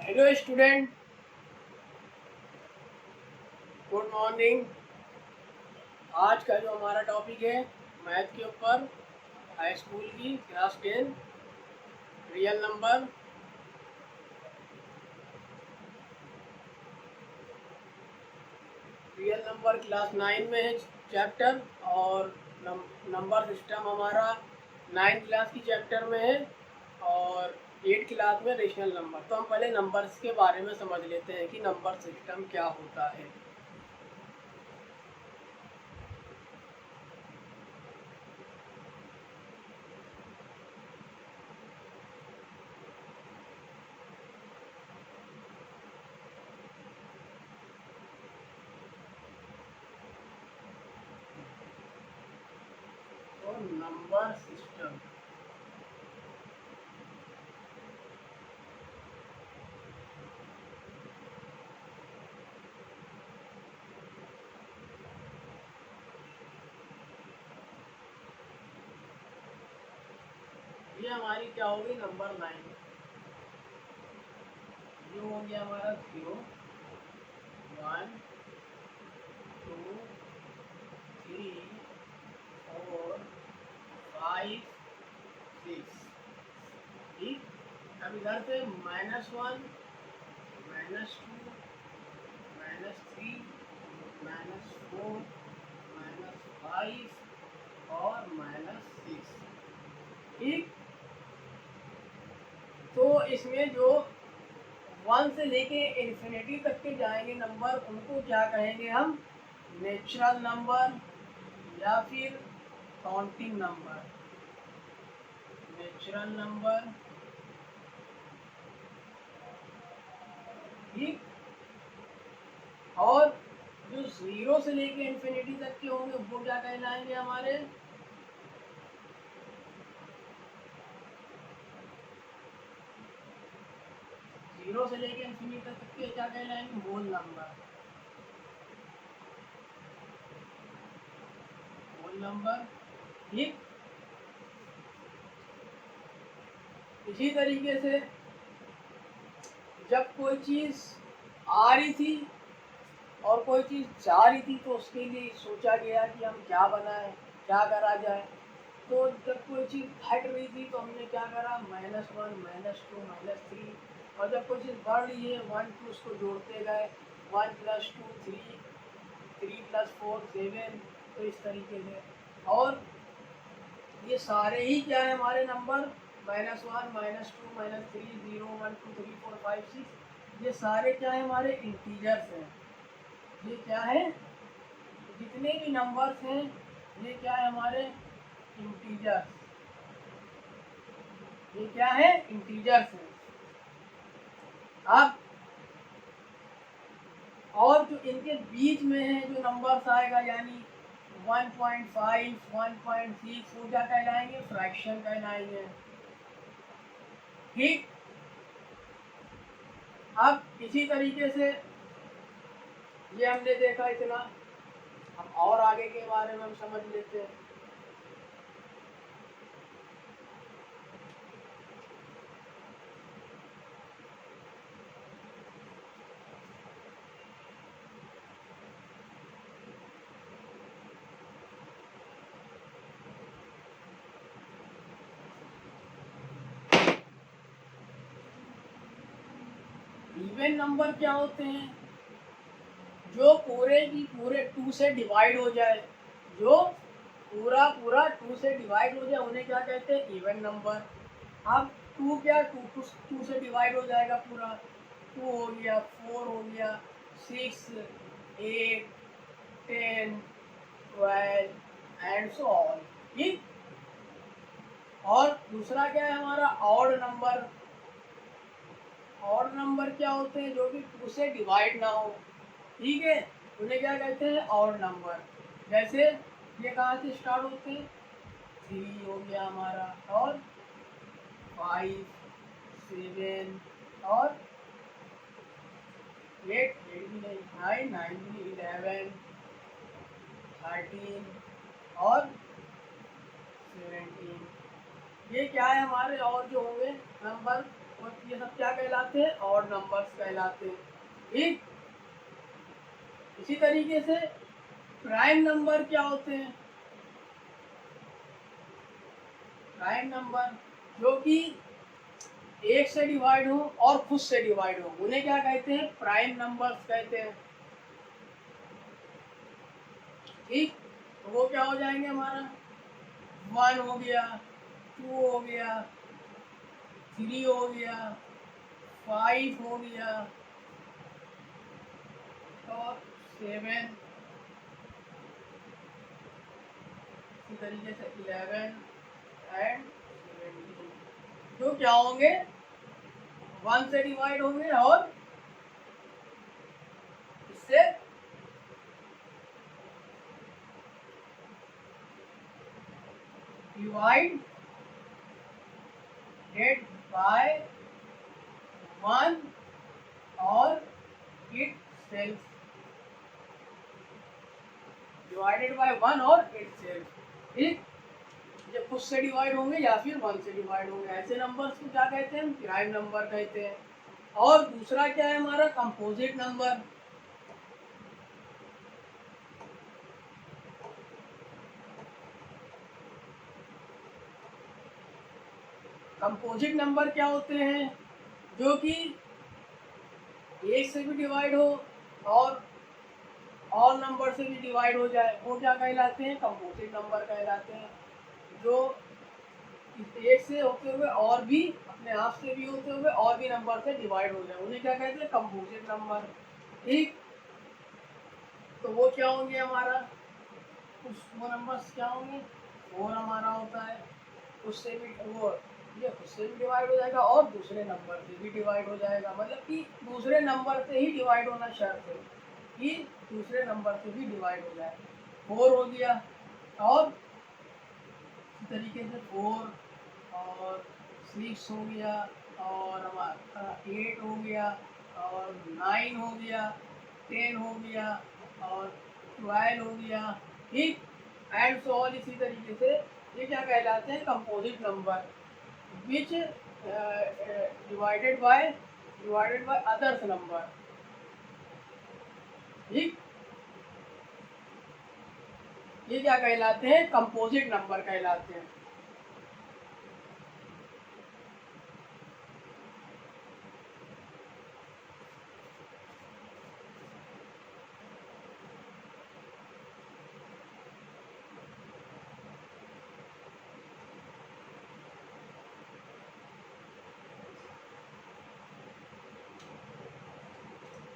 Hello student, good morning. आज का जो हमारा टॉपिक है मैथ के ऊपर, हाई स्कूल की class 10 real number. Real number class 9 में है चैप्टर, और नंबर सिस्टम हमारा 9 क्लास की चैप्टर में है, और 8 क्लास में रेशनल नंबर। तो हम पहले नंबर्स के बारे में समझ लेते हैं कि नंबर सिस्टम क्या होता है। तो नंबर सिस्टम ये हमारी क्या होगी, नंबर 9। ये हो गया हमारा 0, 1, 2, 3, 4, 5, 6। ठीक। अब इधर पे -1, -2, -3, -4, -5 और -6। ठीक। तो इसमें जो 1 से लेके इन्फिनिटी तक के जाएंगे नंबर, उनको क्या कहेंगे हम, नेचुरल नंबर या फिर काउंटिंग नंबर। Natural number. ठीक। और जो 0 से लेके इन्फिनिटी तक के होंगे वो क्या कहलाएंगे हमारे, 0 से लेके इन्फिनिटी तक के क्या कहलाएंगे, होल नंबर। Whole number. ठीक। इसी तरीके से जब कोई चीज आ रही थी और कोई चीज जा रही थी, तो उसके लिए सोचा गया कि हम क्या बनाएं, क्या करा जाए। तो जब कोई चीज घट रही थी तो हमने क्या करा, -1, -2, -3। और जब कोई चीज बढ़ रही है 1 2, उसको जोड़ते गए, 1 + 2 3, 3 + 4 7। तो इस तरीके से। और ये सारे ही क्या है हमारे नंबर, -1, -2, -3, 0, 1 2 3 4 5 6। ये सारे क्या है, हमारे इंटीजर्स हैं। ये क्या है, जितने भी नंबर्स हैं ये क्या है, हमारे इंटीजर्स। ये क्या है, इंटीजर्स हैं। अब और जो इनके बीच में है जो नंबर्स आएगा, यानी 1.5, 1.6, वो क्या कहलाएंगे, फ्रैक्शन कहलाएंगे। ठीक। अब इसी तरीके से ये हमने देखा इतना। अब और आगे के बारे में हम समझ लेते हैं। इवन नंबर क्या होते हैं, जो पूरे की पूरे 2 से डिवाइड हो जाए। जो पूरा पूरा 2 से डिवाइड हो जाए उन्हें क्या कहते हैं, इवन नंबर। अब 2 क्या, 2 से डिवाइड हो जाएगा पूरा। 2 हो गया, 4 हो गया, 6, 8, 10, 12 एंड सो ऑन। ठीक। और दूसरा क्या है हमारा, ऑड नंबर। ऑड नंबर क्या होते हैं, जो भी 2 से डिवाइड ना हो। ठीक है, उन्हें क्या कहते हैं, ऑड नंबर। जैसे ये कहाँ से स्टार्ट होते हैं, 3 हो गया हमारा, और 5, 7, और 8, 8 भी नहीं, 9, 9 भी नहीं, 11, 13 और 17। ये क्या है हमारे और जो होंगे नंबर, तो ये सब क्या कहलाते हैं? ऑड नंबर्स कहलाते हैं। ठीक, इसी तरीके से प्राइम नंबर क्या होते हैं? प्राइम नंबर जो कि एक से डिवाइड हो और खुद से डिवाइड हो, उन्हें क्या कहते हैं? प्राइम नंबर्स कहते हैं। ठीक, तो वो क्या हो जाएंगे हमारा? 1 हो गया, 2 हो गया, 3 हो गया, 5 हो गया और 7, इसी तरीके से 11 एंड 17, जो क्या होंगे? 1 से डिवाइड होंगे और इससे डिवाइड डेड बाय 1 और इट सेल्फ, डिवाइडेड बाय 1 और इट सेल्फ। ठीक, ये खुद से डिवाइड होंगे या फिर 1 से डिवाइड होंगे, ऐसे नंबर्स को क्या कहते हैं? प्राइम नंबर कहते हैं। और दूसरा क्या है हमारा? Composite number. कंपोजिट नंबर क्या होते हैं? जो कि एक से भी डिवाइड हो और ऑल नंबर से भी डिवाइड हो जाए, वो क्या कहलाते हैं? कंपोजिट नंबर कहलाते हैं। जो एक से होते हुए और भी अपने आप से भी होते हुए और भी नंबर से डिवाइड हो जाए, उन्हें क्या कहते हैं? Composite number. ठीक, तो वो क्या होंगे हमारा? वो नंबर्स क्या होंगे? 4 हमारा होता है, उससे भी वो ये उससे भी डिवाइड हो जाएगा और दूसरे नंबर से भी डिवाइड हो जाएगा, मतलब कि दूसरे नंबर से ही डिवाइड होना शर्त है कि दूसरे नंबर से भी डिवाइड हो जाए। 4 हो गया और इसी तरीके से 4 और 6 हो गया और हमारा 8 हो गया और 9 हो गया, 10 हो गया और 12 हो गया। ठीक, एंड सो ऑन, इसी तरीके से ये क्या कहलाते हैं? Composite number which divided by others number. ठीक, ये क्या कहलाते हैं? कंपोजिट नंबर कहलाते हैं।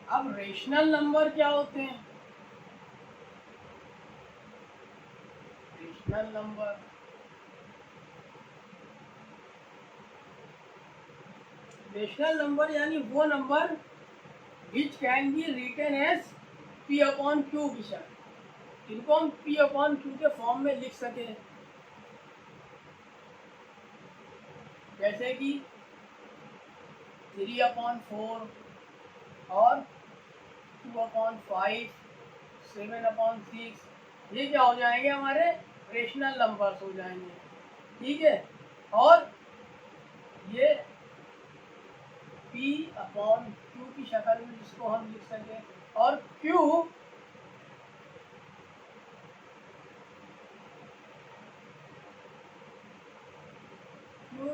अब रेशनल नंबर क्या होते हैं? रेशनल नंबर रेशनल नंबर यानी वो number which can be written as p upon q की शक्ल, इनको हम पी अपॉन क्यू के फॉर्म में लिख सके, जैसे कि 3/4 और 2/5, 7/6, ये क्या हो जाएंगे? हमारे रेशनल नंबर्स हो जाएंगे। ठीक है, और ये P/Q की शक्ल में जिसको हम लिख सके, और Q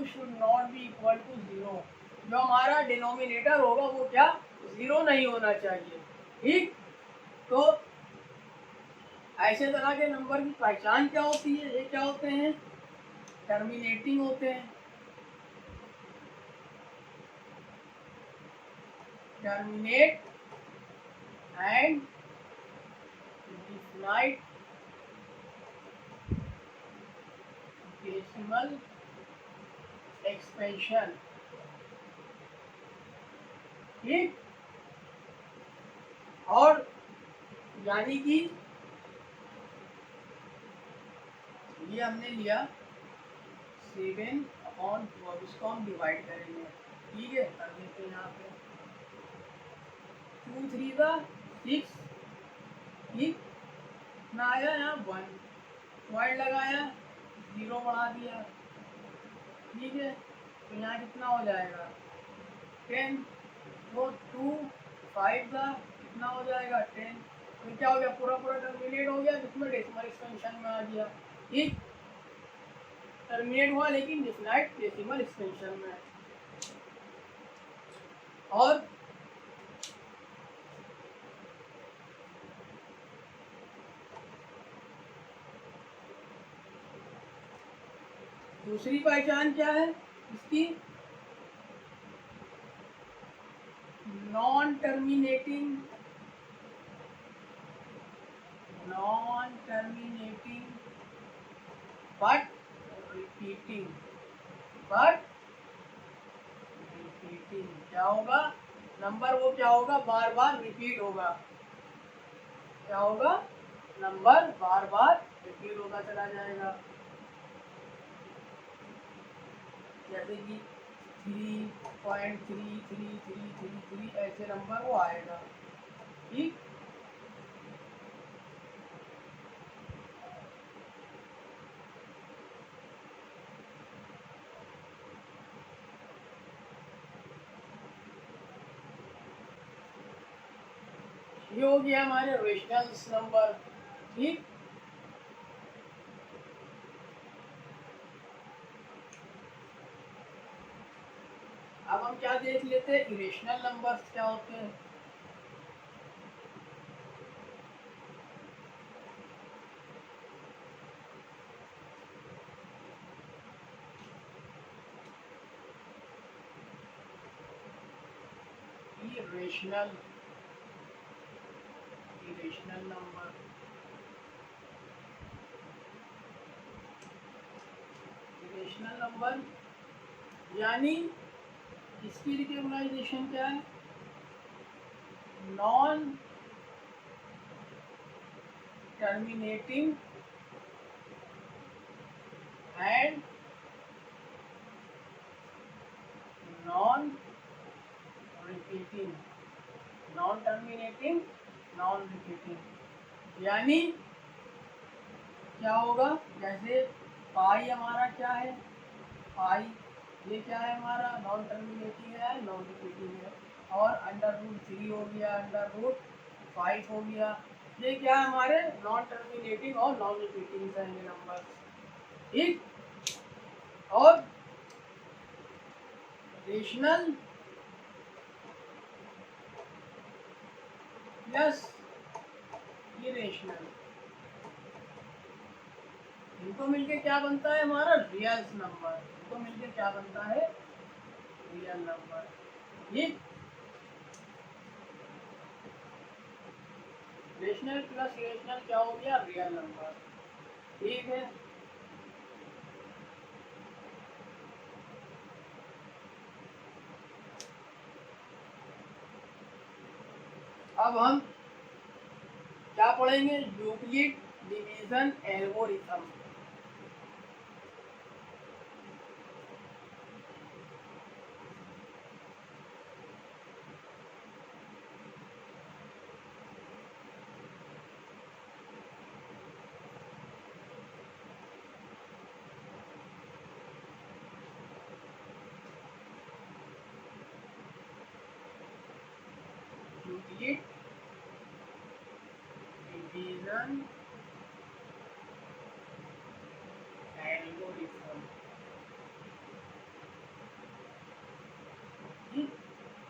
should not be equal to 0। जो हमारा डिनोमिनेटर होगा वो क्या? 0 नहीं होना चाहिए। ठीक, तो ऐसे तरह के नंबर की पहचान क्या होती है? ये क्या होते हैं? टर्मिनेटिंग होते हैं। Terminate and definite decimal expansion. ठीक, और यानी कि ये हमने लिया 7/2, अब इसको हम डिवाइड करेंगे। ठीक है, कर देते हैं यहाँ पे 2 3 का 6। ठीक, ना आया यहाँ 1, पॉइंट लगाया, 0 बढ़ा दिया। ठीक है, तो यहाँ कितना हो जाएगा? 10, तो 2 5 का कितना हो जाएगा 10, तो क्या हो गया पूरा पूरा टर्मिनेट हो गया, जिसमें डेसिमल एक्सपेंशन में आ गया। ठीक, टर्मिनेट हुआ लेकिन डिफिनाइट डेसिमल एक्सपेंशन में। और दूसरी पहचान क्या है इसकी, non terminating but repeating, but repeating क्या होगा, नंबर वो क्या होगा, बार बार रिपीट होगा। क्या होगा, नंबर बार बार रिपीट होगा चला जाएगा। जैसे कि 3.333333 ऐसे नंबर वो आएगा। ठीक, ये हो गया हमारे रेशनल्स नंबर। ठीक, अब हम क्या देख लेते हैं, इरेशनल नंबर्स क्या होते हैं। Irrational irrational number, irrational number यानी इसकी रिकग्नाइजेशन क्या है, non terminating and non repeating, non terminating non repeating. यानी क्या होगा, जैसे पाई हमारा क्या है, पाई ये क्या है हमारा, नॉन टर्मिनेटिंग है, नॉन रिपीटिंग है। और √3 हो गया, √5 हो गया, ये क्या है हमारे नॉन टर्मिनेटिंग और नॉन रिपीटिंग है ये नंबर। ठीक, और रेशनल प्लस इरेशनल, इनको मिलके क्या बनता है हमारा रियल नंबर, इनको मिलके क्या बनता है रियल नंबर। ठीक, रेशनल प्लस इरेशनल क्या हो गया, रियल नंबर। ठीक है, अब हम क्या पढ़ेंगे, Euclid division algorithm. Euclid division algorithm. ठीक,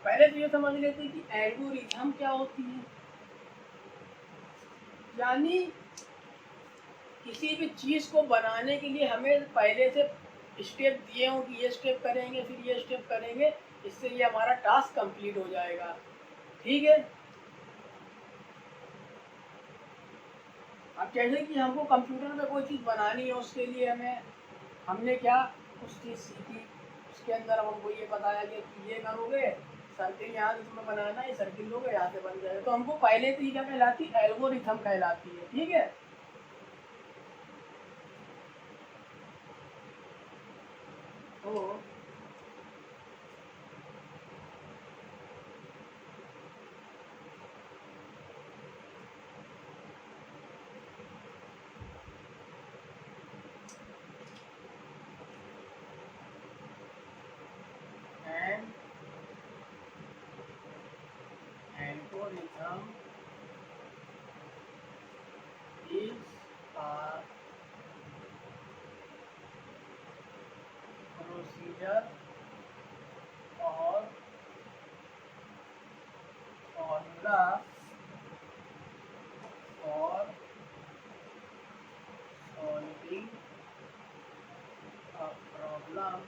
पहले तो ये समझ लेते हैं कि एल्गोरिथम क्या होती है। यानी किसी भी चीज़ को बनाने के लिए हमें पहले से स्टेप दिए हों कि ये स्टेप करेंगे फिर ये स्टेप करेंगे, इससे ये हमारा टास्क कंप्लीट हो जाएगा। ठीक है, अब जैसे कि हमको कंप्यूटर में कोई चीज़ बनानी है, उसके लिए हमने क्या कुछ चीज़ सीखी, उसके अंदर हमको ये बताया कि ये करोगे, सर्किल यहाँ से तुम्हें बनाना है, सर्किल लोगे यहाँ से बन जाएगा, तो हमको पहले तो ये क्या कहलाती है, एल्गोरिथम कहलाती है। ठीक है, तो and Sum is a procedure or formula for solving a problem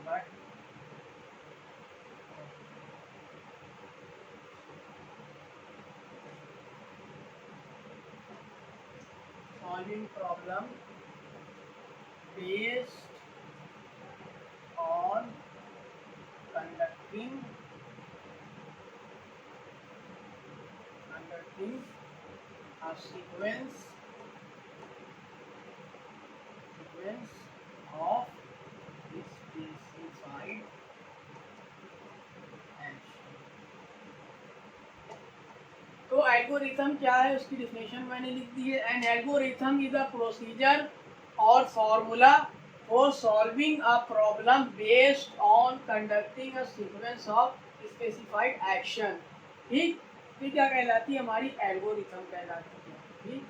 but solving problem based on conducting a sequence of specified action। तो एल्गोरिथम क्या है उसकी डिफिनेशन मैंने लिख दी है। An algorithm is a procedure or formula for solving a problem based on conducting a sequence of specified action. ठीक, ये क्या कहलाती है? हमारी एल्गोरिथम कहलाती है। ठीक,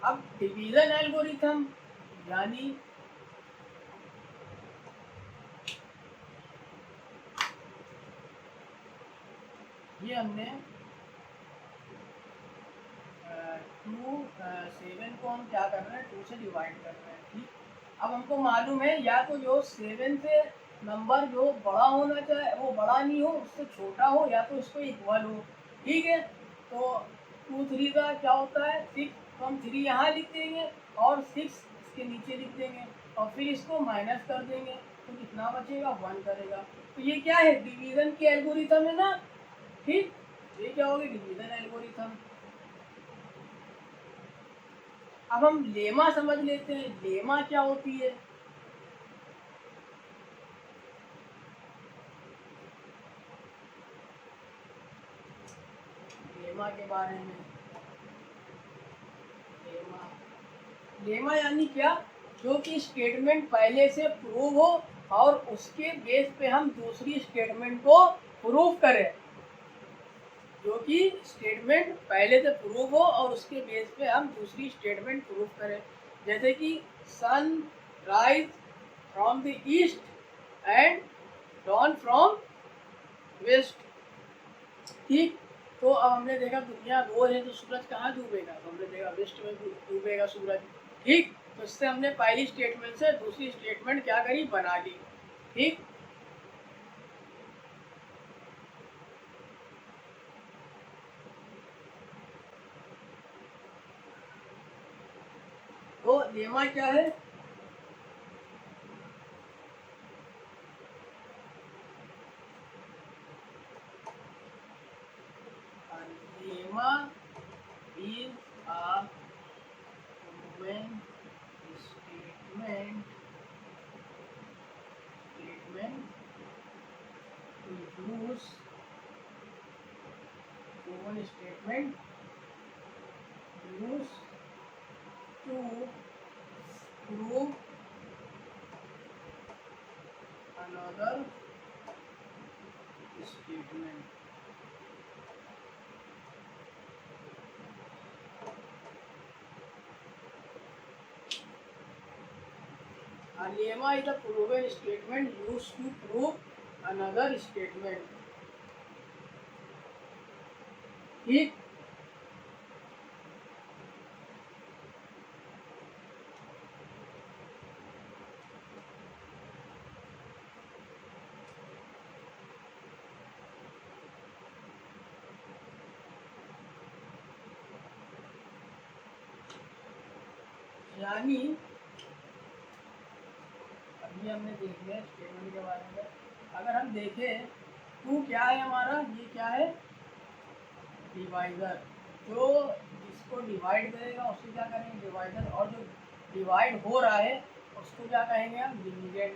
अब डिवीजन एल्गोरिथम यानी ये हमने 7 को हम क्या कर रहे हैं? 2 से डिवाइड कर रहे हैं। ठीक, अब हमको मालूम है या तो जो 7 से नंबर जो बड़ा होना चाहिए वो बड़ा नहीं हो, उससे छोटा हो, या तो इसको इक्वल हो। ठीक है, तो 2 3 का क्या होता है? 6। तो हम 3 यहाँ लिख देंगे और 6 इसके नीचे लिख देंगे और फिर इसको माइनस कर देंगे तो कितना बचेगा? 1 करेगा। तो ये क्या है? डिवीजन की एल्गोरिथम है ना। ठीक, ये क्या होगी? Division algorithm. अब हम लेमा समझ लेते हैं। लेमा क्या होती है? लेमा के बारे में, लेमा लेमा यानी क्या? जो कि स्टेटमेंट पहले से प्रूव हो और उसके बेस पे हम दूसरी स्टेटमेंट को प्रूव करें। जो कि स्टेटमेंट पहले से प्रूव हो और उसके बेस पे हम दूसरी स्टेटमेंट प्रूव करें। जैसे कि sun rise from the east and dawn from west. ठीक, तो अब हमने देखा दुनिया गोल है तो सूरज कहाँ डूबेगा? तो हमने देखा वेस्ट में डूबेगा सूरज। ठीक, तो इससे हमने पहली स्टेटमेंट से दूसरी स्टेटमेंट क्या करी? बना ली। ठीक, तो लेमा क्या है? Lemma is a proven statement to use proven statement used to prove another statement। A lemma is a proven statement used to prove another statement। ठीक, यानी अभी हमने देख लिया स्टेटमेंट के बारे में। अगर हम देखें टू क्या है हमारा? ये क्या है? डिवाइजर। जो जिसको डिवाइड करेगा उसको क्या करेंगे, डिवाइडर, और जो डिवाइड हो रहा है उसको क्या कहेंगे हम, डिविडेंड।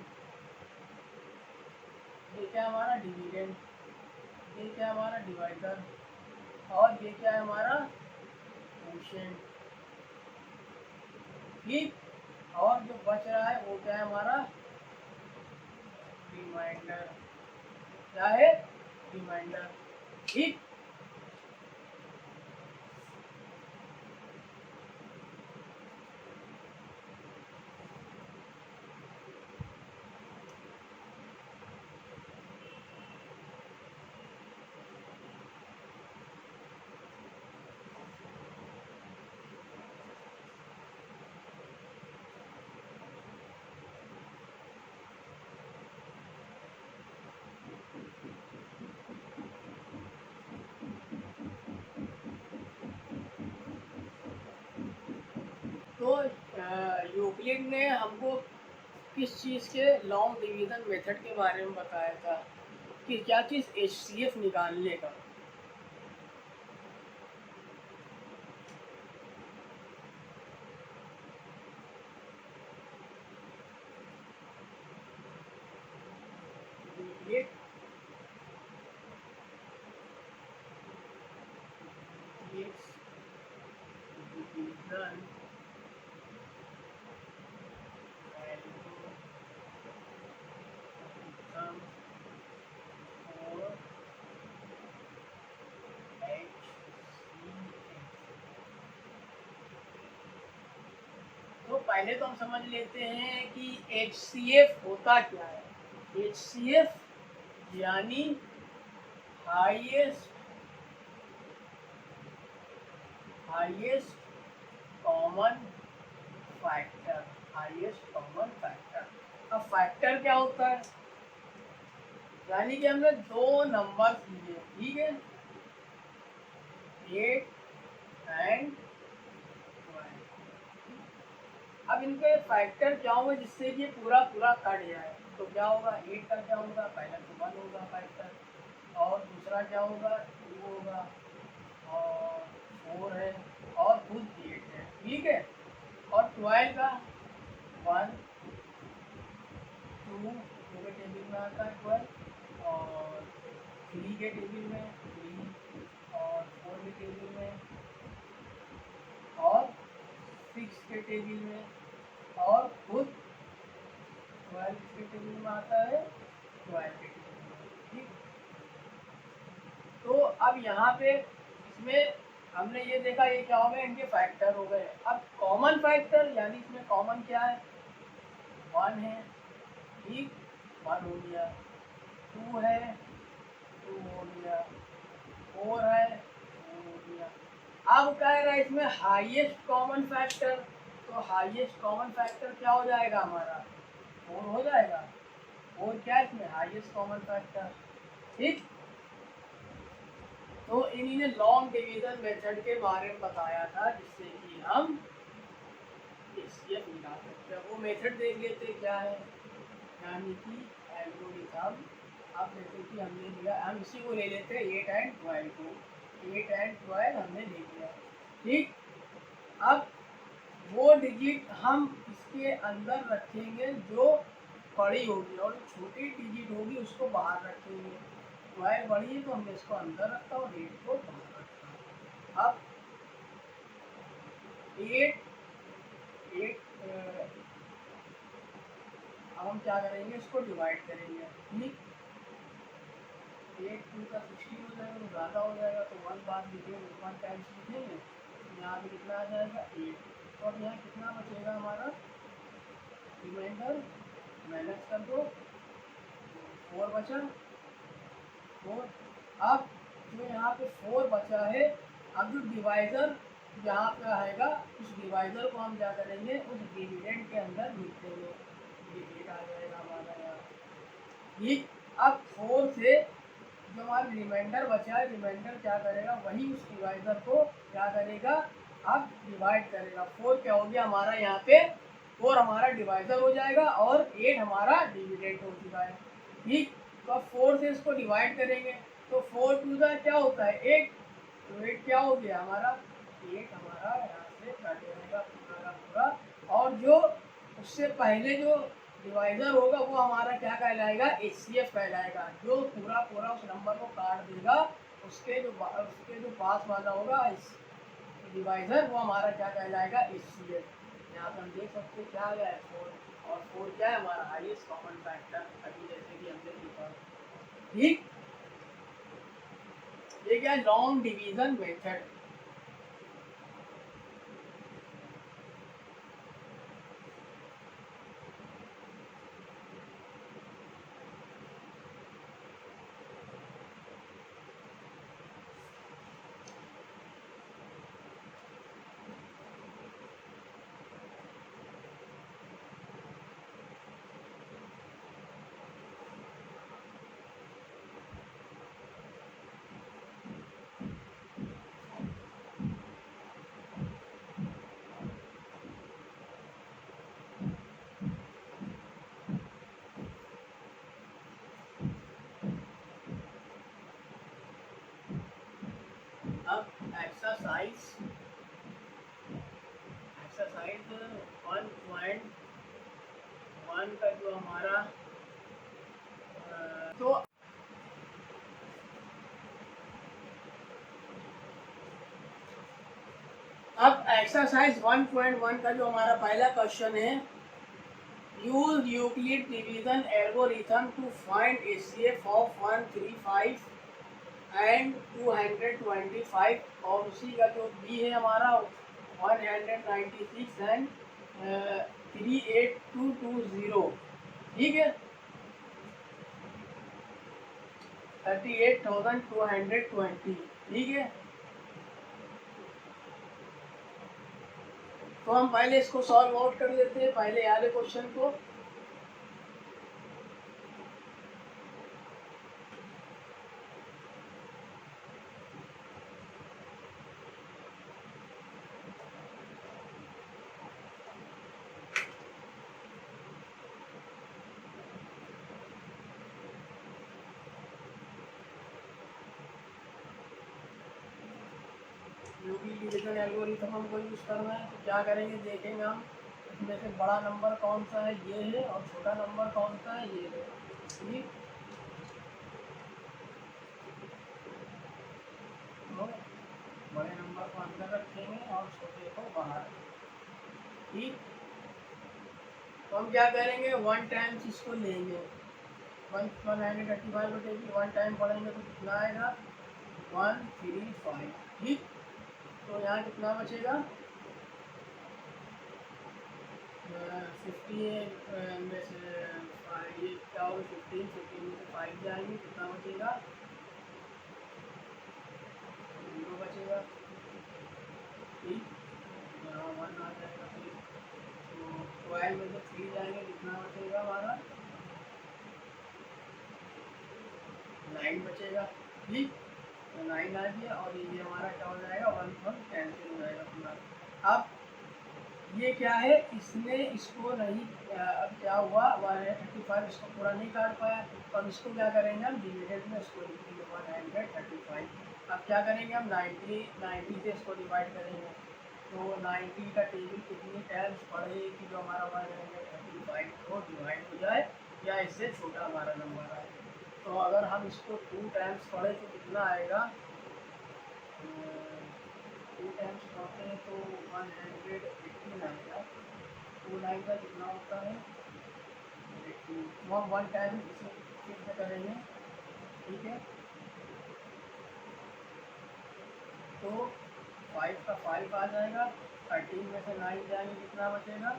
ये क्या हमारा डिविडेंड, ये क्या हमारा डिवाइडर, और ये क्या है हमारा क्वोशिएंट। ठीक, और जो बच रहा है वो क्या है हमारा रिमाइंडर, क्या है रिमाइंडर। ठीक, तो यूक्लिड ने हमको किस चीज़ के लॉन्ग डिवीजन मेथड के बारे में बताया था, कि क्या चीज़ HCF निकालने का। Euclid gives division algorithm for HCF। तो पहले तो हम समझ लेते हैं कि HCF होता क्या है। HCF यानी highest common factor, highest common factor. अब फैक्टर क्या होता है, यानी कि हमने दो नंबर लिए, ठीक है, 8 एंड 12। अब इनके फैक्टर क्या होंगे जिससे कि पूरा पूरा कट जाए, तो क्या होगा, 8 का क्या होगा, पहला तो 1 होगा फैक्टर, और दूसरा क्या होगा, 2 होगा, और 4 है, और खुद 8 है, ठीक है। और 12 का 1 2 के टेबल में आता है 12, और 3 के टेबल में 3, और 4 के टेबल में, और 6 के टेबल में, और खुद 12 के टेबल में आता है, 12 के टेबल में, ठीक। तो अब यहाँ पे इसमें हमने ये देखा, ये क्या हो गए, इनके फैक्टर हो गए। अब कॉमन फैक्टर, यानी इसमें कॉमन क्या है, 1 है, ठीक, 1 हो गया, 2 है, 2 हो गया, 4 है, 4 हो गया। अब कह रहा है इसमें हाईएस्ट कॉमन फैक्टर, तो हाईएस्ट कॉमन फैक्टर क्या हो जाएगा हमारा, 4 हो जाएगा। और क्या है इसमें हाईएस्ट कॉमन फैक्टर, ठीक। तो इन्हीं ने लॉन्ग डिवीजन मेथड के बारे में बताया था, जिससे कि हम HCF निकाल सकते हैं। वो मेथड देख लेते क्या है, यानी कि एल्गोरिथम। अब जैसे कि हमने लिया, हम इसी को ले लेते हैं 8 एंड 12 को, 8 एंड 12 हमने ले लिया, ठीक। अब वो डिजिट हम इसके अंदर रखेंगे जो बड़ी होगी, और छोटी डिजिट होगी उसको बाहर रखेंगे। 12 बड़ी है तो हमने इसको अंदर रखा और 8 को बाहर रखा। अब 8 अब हम क्या करेंगे, इसको डिवाइड करेंगे, ठीक। 8 2 का 16 हो जाएगा, तो ज़्यादा हो जाएगा, तो 1 बाद लिखेंगे, 1 टाइम्स लिखेंगे, यहाँ पे कितना आ जाएगा 8, तो अब यहाँ कितना बचेगा हमारा रिमाइंडर, माइनस कर दो, 4 बचा, 4। अब जो यहाँ पे 4 बचा है, अब जो डिवाइज़र यहाँ पे आएगा, उस डिवाइज़र को हम क्या करेंगे, उस डिविडेंड के अंदर लिख देंगे, डिविडेंड आ जाएगा हमारा यहाँ, ठीक। अब 4 से जो हमारा रिमाइंडर बचा है, रिमाइंडर क्या करेगा, वही उस डिवाइज़र को क्या करेगा, अब डिवाइड करेगा। 4 क्या हो गया हमारा यहाँ पे, 4 हमारा डिवाइज़र हो जाएगा, और 8 हमारा डिविडेंड हो चुका है, ठीक। तो अब 4 से इसको डिवाइड करेंगे, तो 4 2 का क्या होता है 8, तो 8 क्या हो गया हमारा, 8 हमारा यहाँ से कट जाएगा पूरा का पूरा। और जो उससे पहले जो डिवाइजर होगा वो हमारा क्या कहलाएगा, HCF कहलाएगा। जो पूरा पूरा उस नंबर को काट देगा उसके जो पास वाला होगा डिवाइजर, वो हमारा क्या कहलाएगा, HCF। यहाँ पर हम देख सकते हैं क्या आ गया है 4, और 4 क्या है हमारा हाईएस्ट कॉमन फैक्टर, अभी जैसे कि हमने लिखा। ठीक, ये क्या लॉन्ग डिवीजन मेथड। अब एक्सरसाइज 1.1 का जो हमारा तो अब एक्सरसाइज 1.1 का जो हमारा पहला क्वेश्चन है, use Euclid division algorithm to find HCF of 135 and 225, और उसी का जो बी है हमारा 196 एंड 38220। ठीक है, 38,220। ठीक है, तो हम पहले इसको सॉल्व आउट कर लेते हैं, पहले वाले क्वेश्चन को। यूक्लिड डिवीजन एल्गोरिथम हमको यूज करना है, तो क्या करेंगे देखेंगे हम, इसमें से बड़ा नंबर कौन सा है, ये है, और छोटा नंबर कौन सा है, ये है। ठीक, तो बड़े नंबर को अंदर रखेंगे और छोटे को बाहर। ठीक, तो हम क्या करेंगे, 1 टाइम्स इसको लेंगे, 135 बटेगी 1 टाइम पढ़ेंगे तो कितना आएगा, 135। ठीक, तो यहाँ कितना बचेगा, 50 में से ये क्या होगा, 15 में से 5 जाएंगे, कितना बचेगा, 0 बचेगा। ठीक, यहाँ 1 आ जाएगा। फिर तो 12 में से 3 जाएंगे, कितना बचेगा हमारा, 9 बचेगा। ठीक, तो 9 आ गया, और ये हमारा क्या हो जाएगा, 1 कैंसिल हो जाएगा पूरा। अब ये क्या है, इसने इसको नहीं अब क्या हुआ, 135 इसको पूरा नहीं काट पाया, तो अब इसको क्या करेंगे हम, डिविडेड में इसको लिख देंगे 135। अब क्या करेंगे हम, 90 से इसको डिवाइड करेंगे, तो 90 का टेबल कितनी टाइम्स पढ़े कि जो हमारा 135 को डिवाइड हो जाए या इससे छोटा हमारा नंबर आए। तो अगर हम इसको 2 टाइम्स पढ़े तो कितना आएगा, 2 टाइम्स पढ़ते हैं तो 118 आएगा। 2 9 का कितना होता है, 18। तो हम 1 टाइम इसे फिर से करेंगे। ठीक है, तो 5 का 5 आ जाएगा, 13 में से 9 जाएंगे, कितना बचेगा,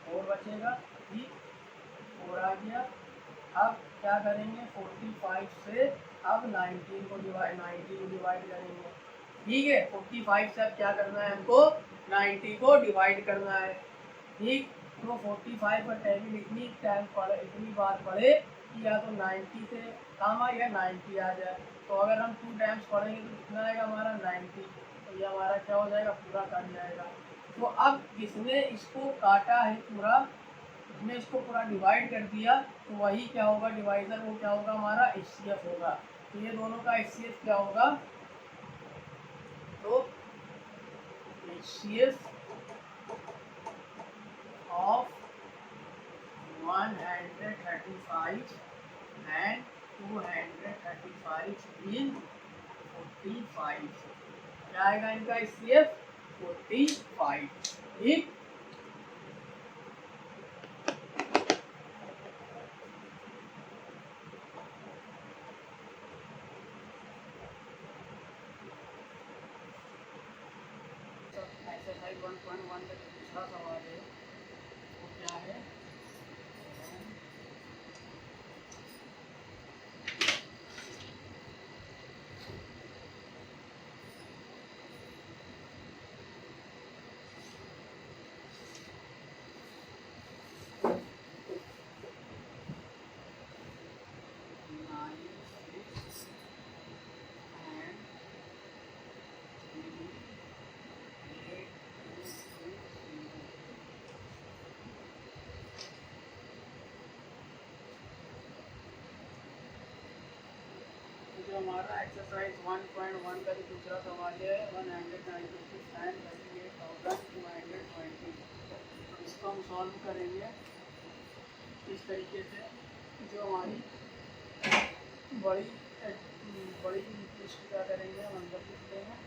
4 बचेगा। ठीक, 4 आ गया। अब क्या करेंगे, 45 से अब 19 को डिवाइड करेंगे। ठीक है, 45 से अब क्या करना है हमको, 90 को डिवाइड करना है। ठीक, तो 45 का टेबल इतनी बार पढ़े कि या तो 90 से कम आए या 90 आ जाए। तो अगर हम 2 टाइम्स पढ़ेंगे तो कितना आएगा हमारा, 90। तो ये हमारा क्या हो जाएगा, पूरा कट जाएगा। तो अब जिसने इसको काटा है पूरा, इसने इसको पूरा डिवाइड कर दिया, तो वही क्या होगा डिवाइजर, वो क्या होगा हमारा HCF होगा। तो ये दोनों का HCF क्या होगा, तो HCF of 135 and 235 in 45, क्या आएगा इनका HCF 45। ठीक, एक्सरसाइज 1.1 का दूसरा सवाल है, वो क्या है, जो हमारा एक्सरसाइज 1.1 का जो दूसरा सवाल है 196,38,220, इसको हम सॉल्व करेंगे इस तरीके से। जो हमारी बड़ी बड़ी लिस्ट क्या करेंगे, हम अंदर लिखते हैं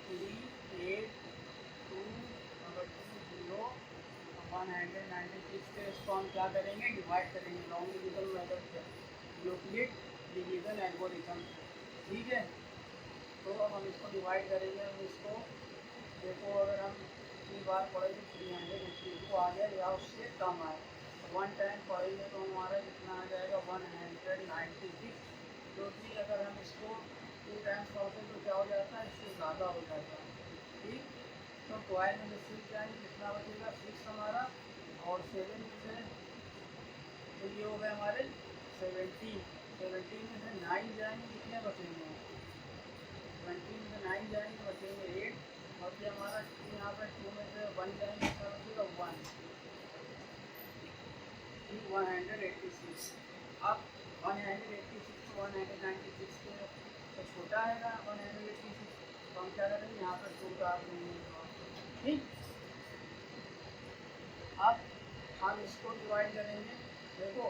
382 से इसको हम क्या करेंगे, डिवाइड करेंगे लॉन्गिट्यूडल मेथड से, यूक्लिड डिवीजन एल्गोरिथम। ठीक है, तो अब हम इसको डिवाइड करेंगे। हम इसको देखो, अगर हम 3 बार पढ़ेंगे 382 आ गया या उससे कम आए, 1 टाइम पढ़ेंगे तो हमारा कितना आ जाएगा 196, जो कि अगर हम इसको 2 टाइम्स पढ़ते तो क्या हो जाता है, इससे ज़्यादा हो जाता है। ठीक, तो 12 में 6 जाएंगे, कितना बचेगा 6 हमारा, और 7 से तो ये हो गए हमारे 17 में से 9 जाएंगे, कितने बचेंगे, 20 में से 9 जाएंगे बचेंगे 8, और ये हमारा यहाँ पर 2 में से 1 जाएंगे, कितना बचेगा 1, 186। अब 186 तो 196 के तो छोटा है ना 186, तो हम क्या करेंगे, यहाँ पर 2 डाल देंगे। ठीक, अब हम इसको डिवाइड करेंगे। देखो,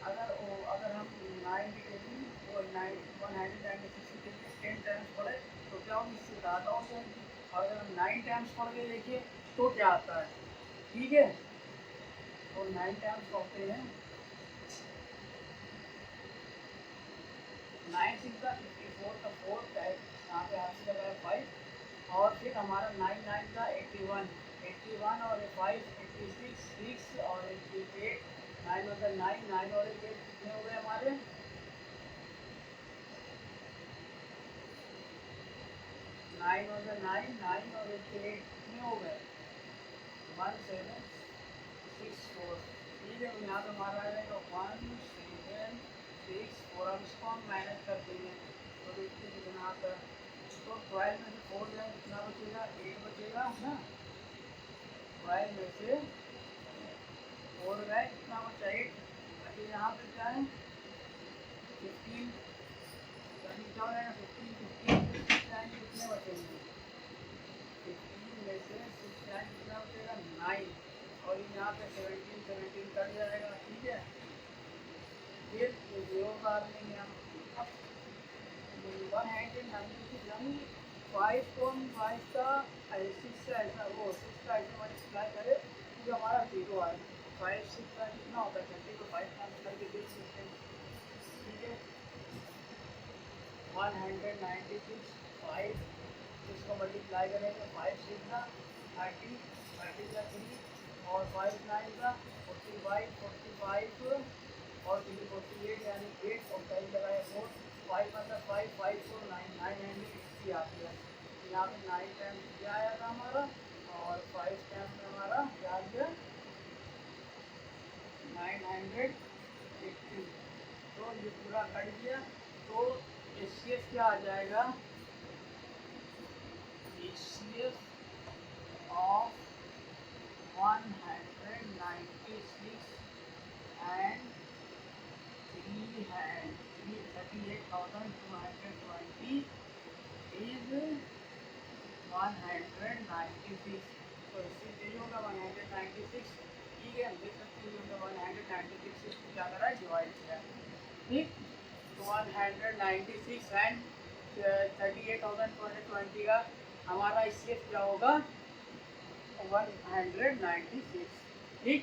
अगर हम 9 की डिग्री वो 196 की डिग्री 10 टाइम्स पढ़े तो क्या होगी, इससे ज़्यादा हो जाएगी, और अगर हम 9 टाइम्स पढ़ के देखिए तो क्या आता है। ठीक है, तो 9 टाइम्स पढ़ते हैं, 9 6 का 54 का 4 का यहाँ पे हाथ से लगाया 5, और फिर हमारा 9 9 का 81 और 5 86 6 और 8 9 मतलब 9 9 और 8 कितने हो गए हमारे, 9 मतलब 9 9 और 8 कितने हो गए 1764। ठीक है, तो यहाँ पे हमारा आ जाएगा 1764। अब इसको हम माइनस कर देंगे तो देखिए कितना आता है, तो 12 में से 4 जाए कितना बचेगा, 8 बचेगा ना, 12 में से 4 गए कितना बचा 8, अभी यहाँ पे क्या है 15, यानी क्या हो जाएगा 15 जाएंगे कितने बचेंगे, 15 में से 6 जाएंगे कितना बचेगा 9, और यहाँ पे 17 कट जाएगा। ठीक है, फिर 0 उतार लेंगे हम। अब 196 5 को हम 5 का 6 से ऐसा वो 6 का ऐसा मल्टीप्लाई करें तो हमारा 0 आए, 5 6 का कितना होता है 20 को 5 टाइम्स करके देख सकते हैं। ठीक है, 196 5 इसको मल्टीप्लाई करेंगे, 5 6 का 30 30 का 3 और 5 9 का 45 और 3 48 यानी 8 और कई लगाए 4, 5 मतलब 5 5 4 9 980 आती है। यहाँ पे 9 टाइम्स क्या आया था हमारा, और 5 टाइम्स में हमारा क्या आ गया 980। तो ये पूरा कट गया, तो HCF क्या आ जाएगा, HCF of 196 and 3 38,220 is 196। तो इससे यही होगा 196। ठीक है, हम देख सकते हैं 196 से इसको क्या करा है, डिवाइड किया। ठीक, तो 196 एंड 38,220 का हमारा इससे क्या होगा 196। ठीक,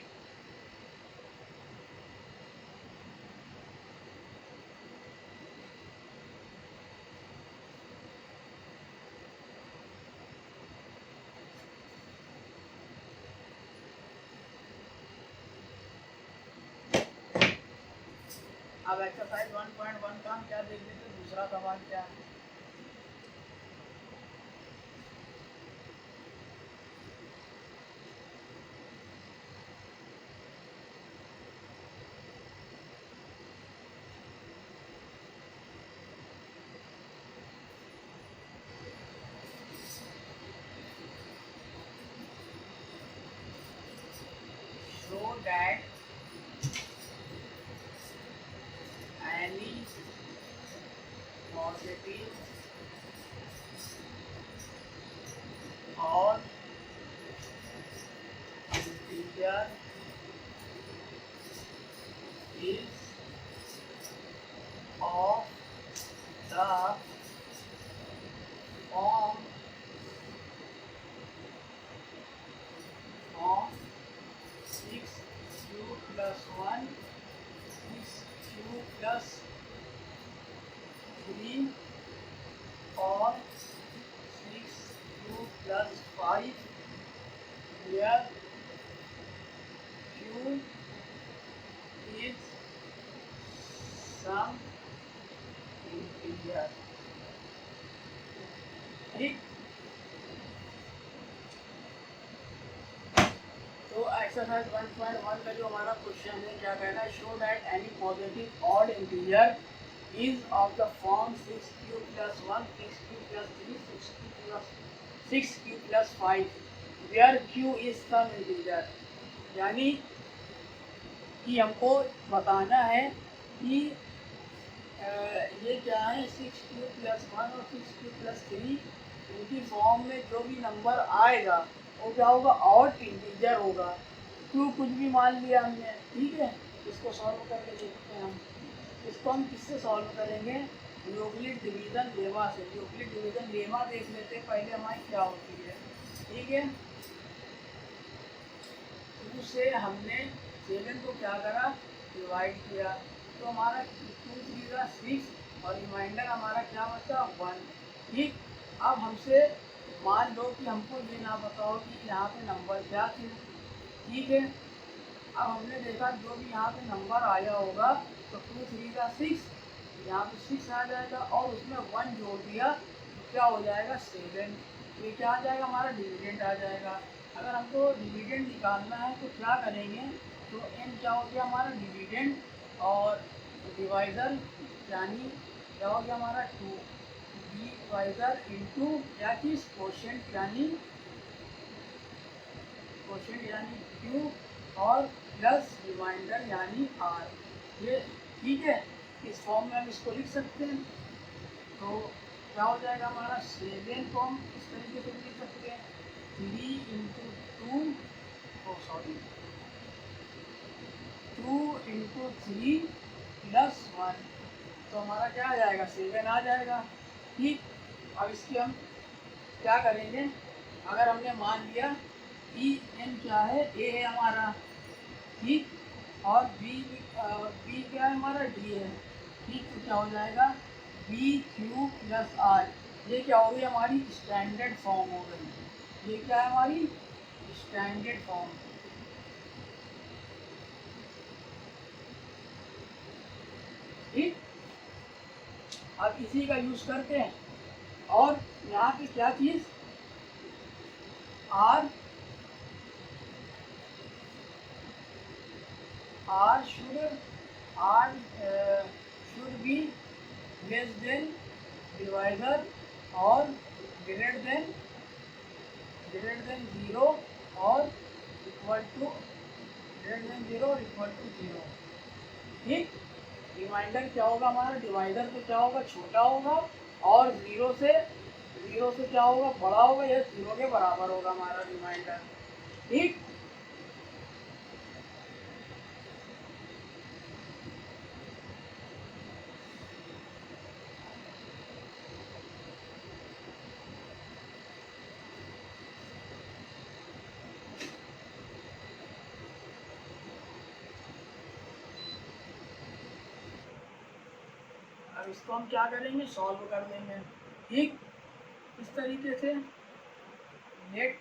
अब एक्सरसाइज 1.1 का हम क्या देख लेते हैं, दूसरा सवाल क्या है। Show that any positive or integer is of the form 6q plus 1, 6q plus 3 or 6q plus 5, where q is some integer। ठीक, तो एक्सरसाइज 1.1 का जो हमारा क्वेश्चन है क्या कहना है, show that any positive odd integer is of the form 6q plus 1, 6q plus 3, 6q plus 5 where q is some integer. यानी कि हमको बताना है कि ये क्या है 6q plus 1 और 6q plus 3, इनकी फॉर्म में जो भी नंबर आएगा वो क्या होगा, ऑड इंटीजर होगा। क्यों, कुछ भी मान लिया हमने। ठीक है, इसको सॉल्व करके देखते हैं हम। इसको हम किससे सॉल्व करेंगे, यूक्लिड डिवीजन लेमा से। यूक्लिड डिवीजन लेमा देख लेते हैं पहले हमारी क्या होती है। ठीक है, 2 से हमने 7 को क्या करा, डिवाइड किया, तो हमारा 2 3 6 और रिमाइंडर हमारा क्या बचा 1। ठीक, अब हमसे मान लो कि हमको ये ना बताओ कि यहाँ पे नंबर क्या थे। ठीक है, अब हमने देखा जो भी यहाँ पे नंबर आया होगा तो 2 3 6, यहाँ पे 6 आ जाएगा और उसमें 1 जोड़ दिया तो क्या हो जाएगा 7। ये क्या आ जाएगा, हमारा डिविडेंड आ जाएगा। अगर हमको डिविडेंड निकालना है तो क्या करेंगे, तो n क्या हो गया हमारा डिविडेंड और डिवाइज़र, यानी क्या हो गया हमारा 2, डिवाइज़र इंटू क्या चीज़ क्वोशिएंट, यानी q और प्लस रिमाइंडर यानी r। ये ठीक है, इस फॉर्म में हम इसको लिख सकते हैं। तो क्या हो जाएगा हमारा 7 को हम इस तरीके से लिख सकते हैं 3 इंटू 2, टू इंटू 3 प्लस 1, तो हमारा क्या आ जाएगा 7 आ जाएगा। ठीक, अब इसकी हम क्या करेंगे, अगर हमने मान लिया ई एन क्या है, ए है हमारा। ठीक, और बी क्या है हमारा, डी है। ठीक, तो क्या हो जाएगा बी क्यू प्लस आर। ये क्या हो गई हमारी स्टैंडर्ड फॉर्म हो गई। ये क्या है हमारी स्टैंडर्ड फॉर्म। ठीक, अब इसी का यूज करते हैं और यहाँ पे क्या चीज r should be less than divisor और ग्रेटर देन 0 और इक्वल टू 0। ठीक, रिमाइंडर क्या होगा हमारा, डिवाइडर तो क्या होगा, छोटा होगा, और ज़ीरो से क्या होगा, बड़ा होगा, या ज़ीरो के बराबर होगा हमारा रिमाइंडर। ठीक। अब इसको हम क्या करेंगे, सॉल्व कर देंगे। ठीक। इस तरीके से let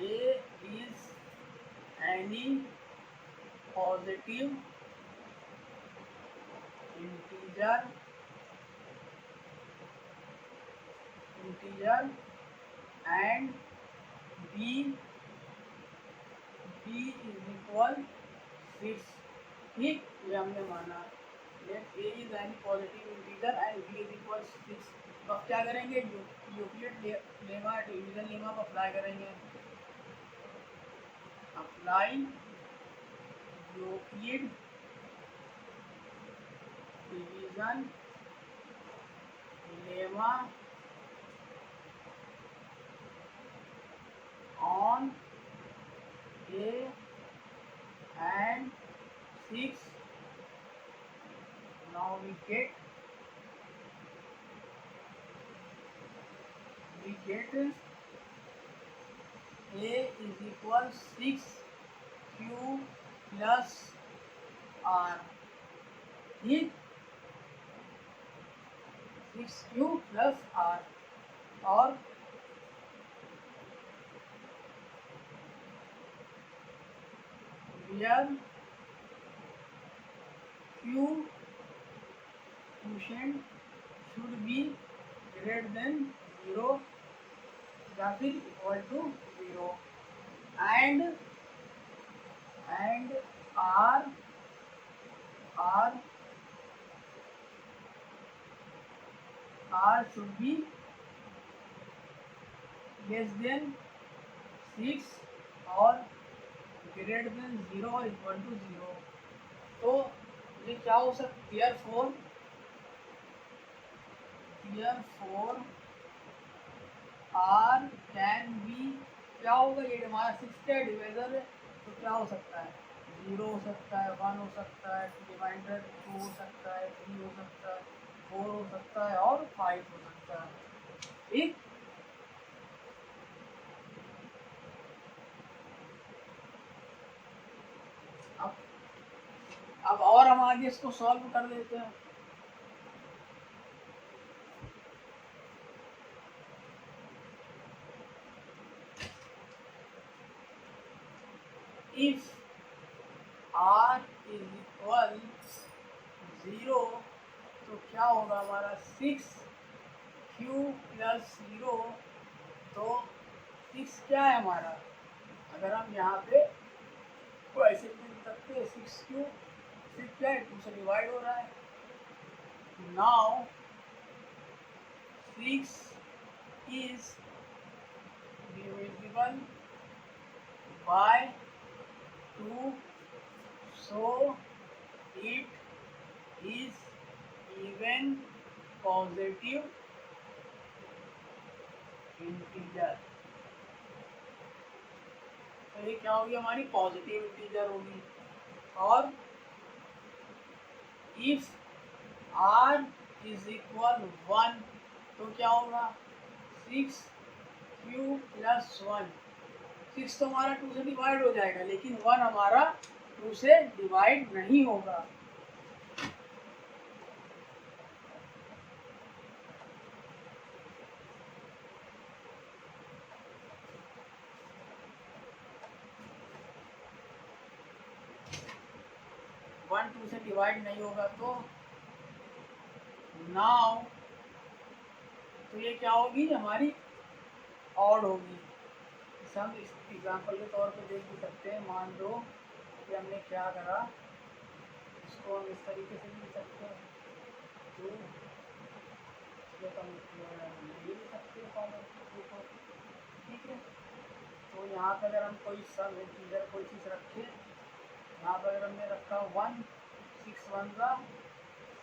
a is any positive integer and b is equal 6। ठीक, ये हमने माना। Let a is any positive integer and b is equal 6। तो अब क्या करेंगे, यूक्लिड लेमा, डिवीजन लेमा को अप्लाई करेंगे। Apply Euclid division lemma on a and 6। now we get a is equal 6q plus r। ठीक, 6q plus r। और where q quotient should be greater than 0 या फिर equal to 0, एंड r should be less than 6 और greater than 0 और equal to 0। तो ये क्या हो सकता है, therefore r कैन बी, क्या होगा, ये हमारा 6 का डिवाइजर है, तो क्या हो सकता है, 0 हो सकता है, 1 हो सकता है, रिमाइंडर 2 हो सकता है, 3 हो सकता है, 4 हो सकता है, और 5 हो सकता है। ठीक। अब और हम आगे इसको सॉल्व कर देते हैं। इफ r इज इक्वल 0, तो क्या होगा हमारा 6q प्लस 0। तो 6 क्या है हमारा, अगर हम यहाँ पे को ऐसे लिख सकते हैं, 6q, 6 क्या है, 2 से डिवाइड हो रहा है। Now 6 is divisible by 2, so it is even positive integer। तो ये क्या होगी, हमारी पॉजिटिव इंटीजर होगी। और इफ r इज इक्वल 1, तो क्या होगा, 6q प्लस 1। 6 तो हमारा 2 से डिवाइड हो जाएगा, लेकिन 1 हमारा 2 से डिवाइड नहीं होगा। वन 2 से डिवाइड नहीं होगा, तो नाउ, तो ये क्या होगी, हमारी ऑड होगी। इसे हम इस एग्जाम्पल के तौर पे देख भी सकते हैं। मान लो कि हमने क्या करा, इसको हम इस तरीके से लिख सकते हैं, तो ये लिख सकते हैं कॉमन को। ठीक है, तो यहाँ पे अगर हम कोई सब इंटीजर कोई चीज़ रखें, यहाँ पर अगर हमने रखा 1, 6 1 का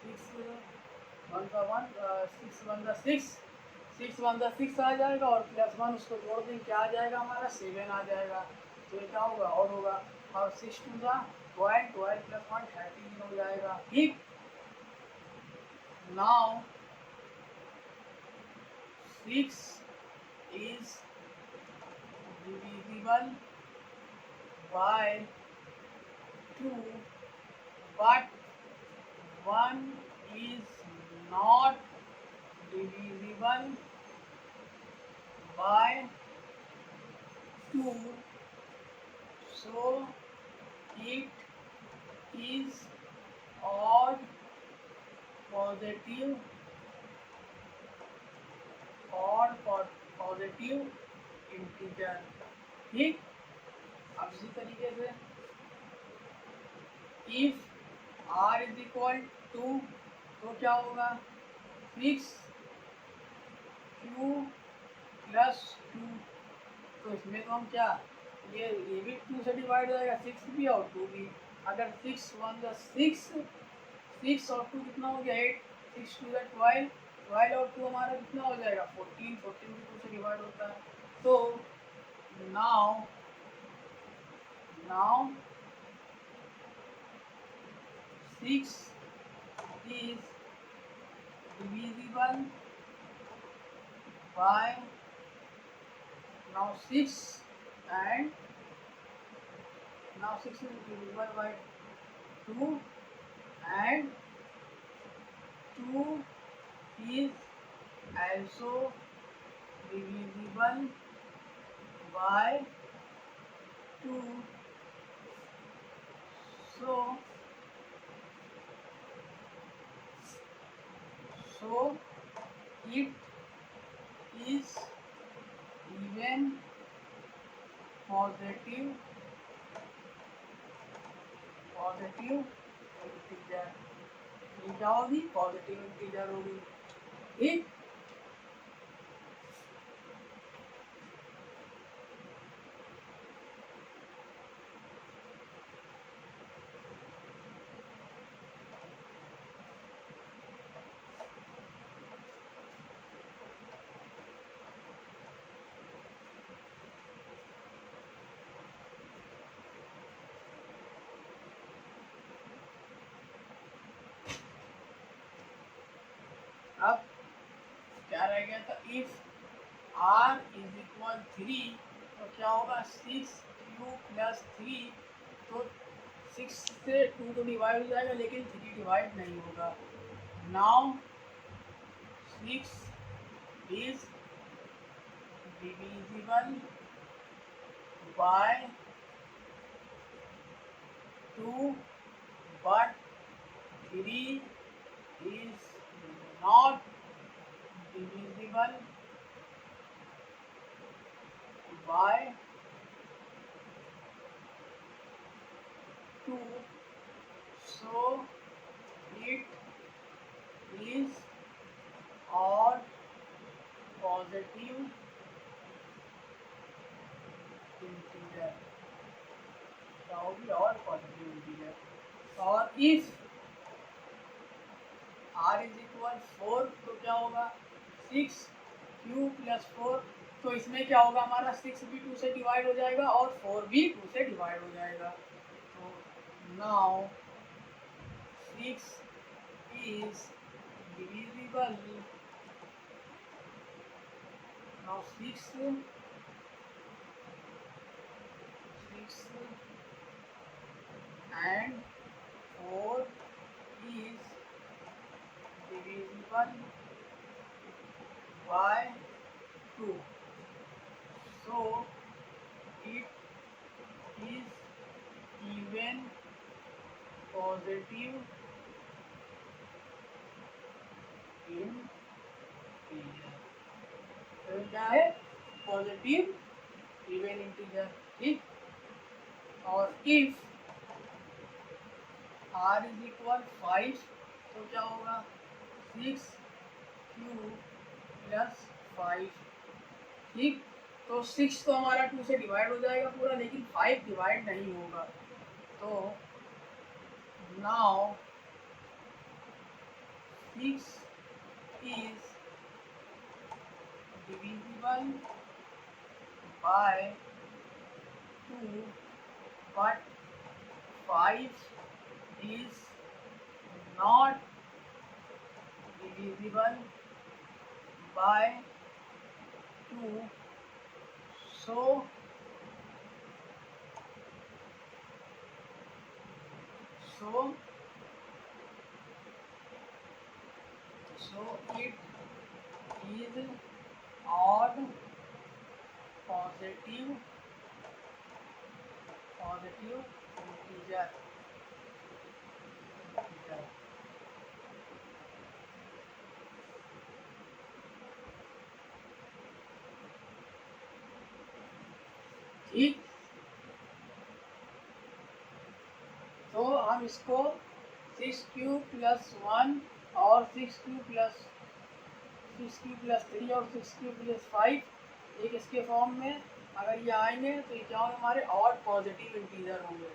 6 1 का 1, 6 1 का 6, 6 1 का 6 आ जाएगा और प्लस 1 उसको जोड़ दें, क्या आ जाएगा हमारा 7 आ जाएगा। तो ये क्या होगा और होगा, और 6 2 का 12, 12 प्लस 1 13 हो जाएगा। ठीक, now 6 is divisible by 2, but 1 is not divisible by 2, so it is odd positive integer. ठीक, अब इसी तरीके से if r is equal two, तो क्या होगा 6 q प्लस 2, तो इसमें तो हम क्या, ये भी 2 से डिवाइड हो जाएगा, 6 भी और 2 भी। अगर 6 1 का 6, 6 और 2 कितना हो गया 8, 6 2 का 12, 12 और 2 हमारा कितना हो जाएगा 14, 14 भी 2 से डिवाइड होता है। तो now 6 is divisible by, now 6 and now 6 is divisible by 2 and 2 is also divisible by 2, so it is even positive integer. ये क्या होगी, पॉजिटिव इंटीजर होगी। ठीक, अब क्या रह गया था, इफ r इज इक्वल 3, तो क्या होगा 6q प्लस 3, तो 6 से 2 तो डिवाइड हो जाएगा लेकिन 3 डिवाइड नहीं होगा। Now 6 is divisible by 2, but 3 is not divisible by 2, so it is odd positive integer. क्या होगी, और पॉजिटिव इंटीजर। और इफ r इज इक्वल 4, तो क्या होगा 6q प्लस 4, तो इसमें क्या होगा हमारा 6 भी 2 से डिवाइड हो जाएगा और 4 भी 2 से डिवाइड हो जाएगा। तो now 6 is divisible, now 6 and 4 is divisible by 2, so it is even positive integer. तो क्या है, पॉजिटिव इवन इंटीजर। ठीक, और इफ r इज इक्वल 5, तो क्या होगा 6q प्लस 5। ठीक, तो 6 तो हमारा 2 से डिवाइड हो जाएगा पूरा, लेकिन 5 डिवाइड नहीं होगा। तो now 6 is divisible by 2, but 5 is not divisible by 2. So so it is odd positive integer. ठीक, तो हम इसको 6q प्लस 1 और 6q प्लस 3 और 6q प्लस 5 एक इसके फॉर्म में अगर ये आएंगे तो ये क्या होंगे, हमारे ऑड पॉजिटिव इंटीजर होंगे।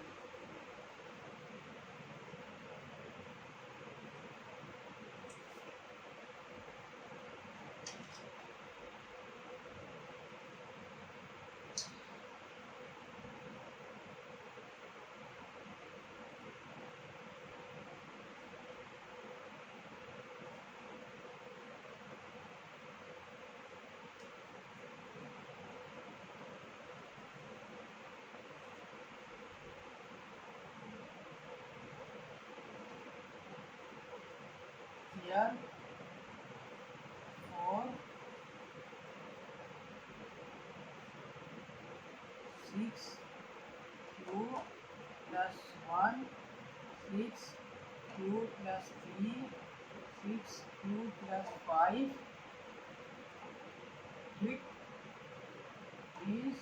Here 4 6 q plus 1 6 q plus 3 6 q plus 5 it is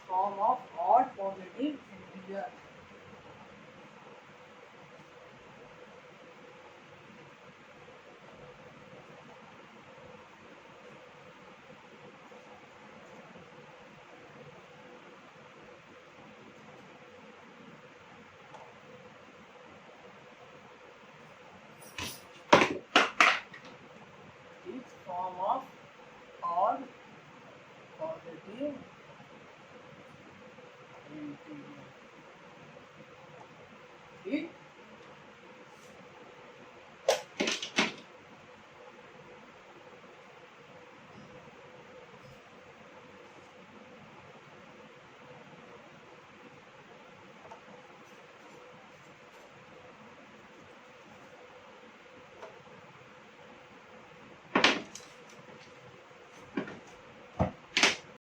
form of odd positive integer. Is form of odd positive integer.